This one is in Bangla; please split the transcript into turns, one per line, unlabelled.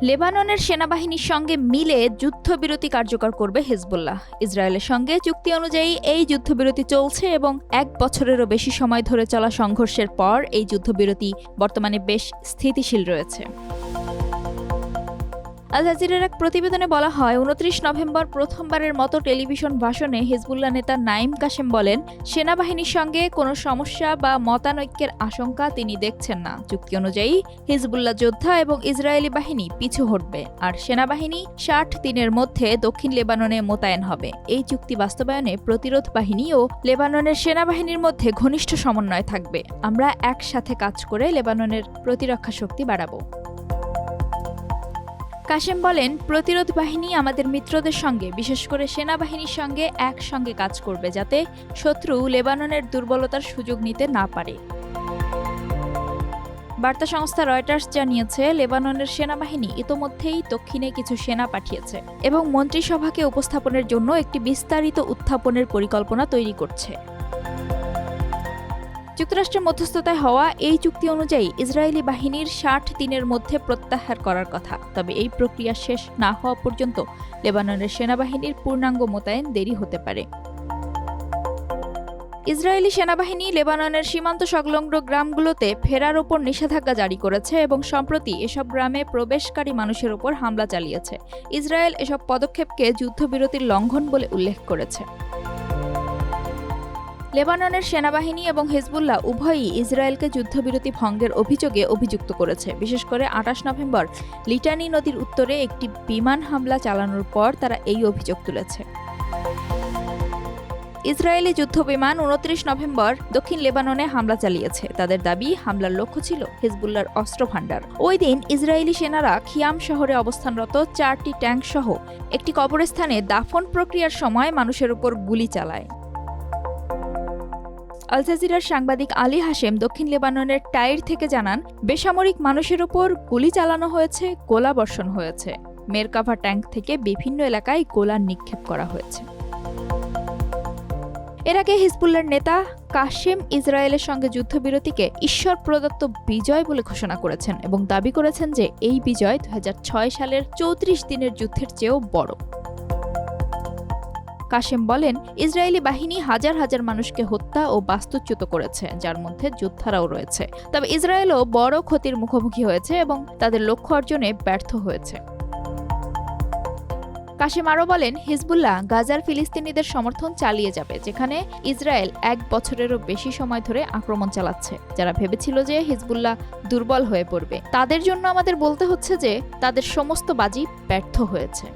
লেবাননের সেনাবাহিনীর সঙ্গে মিলে যুদ্ধবিরতি কার্যকর করবে হিজবুল্লাহ। ইসরায়েলের সঙ্গে চুক্তি অনুযায়ী এই যুদ্ধবিরতি চলছে এবং 1 বছরেরও বেশি সময় ধরে চলা সংঘর্ষের পর এই যুদ্ধবিরতি বর্তমানে বেশ স্থিতিশীল রয়েছে। আল জাজিরার এক প্রতিবেদনে বলা হয়, 29 নভেম্বর প্রথমবারের মতো টেলিভিশন ভাষণে হিজবুল্লাহ নেতা নাঈম কাশেম বলেন, সেনাবাহিনীর সঙ্গে কোনো সমস্যা বা মতানৈক্যের আশঙ্কা তিনি দেখছেন না। চুক্তি অনুযায়ী হিজবুল্লাহ যোদ্ধা এবং ইসরায়েলি বাহিনী পিছু হটবে, আর সেনাবাহিনী 60 দিনের মধ্যে দক্ষিণ লেবাননে মোতায়েন হবে। এই চুক্তি বাস্তবায়নে প্রতিরোধ বাহিনী ও লেবাননের সেনাবাহিনীর মধ্যে ঘনিষ্ঠ সমন্বয় থাকবে। আমরা একসাথে কাজ করে লেবাননের প্রতিরক্ষা শক্তি বাড়াবো। কাশেম বলেন, প্রতিরোধ বাহিনী আমাদের মিত্রদের সঙ্গে, বিশেষ করে সেনাবাহিনীর সঙ্গে একসঙ্গে কাজ করবে, যাতে শত্রু লেবাননের দুর্বলতার সুযোগ নিতে না পারে। বার্তা সংস্থা রয়টার্স জানিয়েছে, লেবাননের সেনাবাহিনী ইতোমধ্যেই দক্ষিণে কিছু সেনা পাঠিয়েছে এবং মন্ত্রিসভাকে উপস্থাপনের জন্য একটি বিস্তারিত উত্থাপনের পরিকল্পনা তৈরি করছে। যুক্তরাষ্ট্রের মধ্যস্থতায় হওয়া এই চুক্তি অনুযায়ী ইসরায়েলি বাহিনীর 60 দিনের মধ্যে প্রত্যাহার করার কথা। তবে এই প্রক্রিয়া শেষ না হওয়া পর্যন্ত লেবাননের সেনাবাহিনীর পূর্ণাঙ্গ মোতায়েন দেরি হতে পারে। ইসরায়েলি সেনাবাহিনী লেবাননের সীমান্ত সংলগ্ন গ্রামগুলোতে ফেরার ওপর নিষেধাজ্ঞা জারি করেছে এবং সম্প্রতি এসব গ্রামে প্রবেশকারী মানুষের ওপর হামলা চালিয়েছে। ইসরায়েল এসব পদক্ষেপকে যুদ্ধবিরতির লঙ্ঘন বলে উল্লেখ করেছে। লেবাননের সেনাবাহিনী এবং হিজবুল্লাহ উভয়ই ইসরায়েলকে যুদ্ধবিরতি ভঙ্গের অভিযোগে অভিযুক্ত করেছে। বিশেষ করে 28 নভেম্বর লিটানি নদীর উত্তরে একটি বিমান হামলা চালানোর পর তারা এই অভিযোগ তুলেছে। ইসরায়েলি যুদ্ধবিমান 29 নভেম্বর দক্ষিণ লেবাননে হামলা চালিয়েছে। তাদের দাবি, হামলার লক্ষ্য ছিল হিজবুল্লাহর অস্ত্র ভাণ্ডার। ওই দিন ইসরায়েলি সেনারা খিয়াম শহরে অবস্থানরত 4টি ট্যাঙ্ক সহ একটি কবরস্থানে দাফন প্রক্রিয়ার সময় মানুষের উপর গুলি চালায়। আল জাজিরার সাংবাদিক আলী হাশেম দক্ষিণ লেবাননের টাইর থেকে জানান, বেসামরিক মানুষের ওপর গুলি চালানো হয়েছে, গোলাবর্ষণ হয়েছে। মেরকাভা ট্যাঙ্ক থেকে বিভিন্ন এলাকায় গোলা নিক্ষেপ করা হয়েছে। এর আগে হিজবুল্লাহর নেতা কাশেম ইসরায়েলের সঙ্গে যুদ্ধবিরতিকে ঈশ্বর প্রদত্ত বিজয় বলে ঘোষণা করেছেন এবং দাবি করেছেন যে এই বিজয় 2006 সালের 34 দিনের যুদ্ধের চেয়েও বড়। কাশেম বলেন, ইসরায়েলি বাহিনী হাজার হাজার মানুষকে হত্যা ও বাস্তুচ্যুত করেছে, যার মধ্যে যোদ্ধারাও রয়েছে। তবে ইসরায়েলও বড় ক্ষতির মুখোমুখি হয়েছে এবং তাদের লক্ষ্য অর্জনে ব্যর্থ হয়েছে। কাশেম আরও বলেন, হিজবুল্লাহ গাজার ফিলিস্তিনিদের সমর্থন চালিয়ে যাবে, যেখানে ইসরায়েল 1 বছরেরও বেশি সময় ধরে আক্রমণ চালাচ্ছে। যারা ভেবেছিল যে হিজবুল্লাহ দুর্বল হয়ে পড়বে, তাদের জন্য আমাদের বলতে হচ্ছে যে তাদের সমস্ত বাজি ব্যর্থ হয়েছে।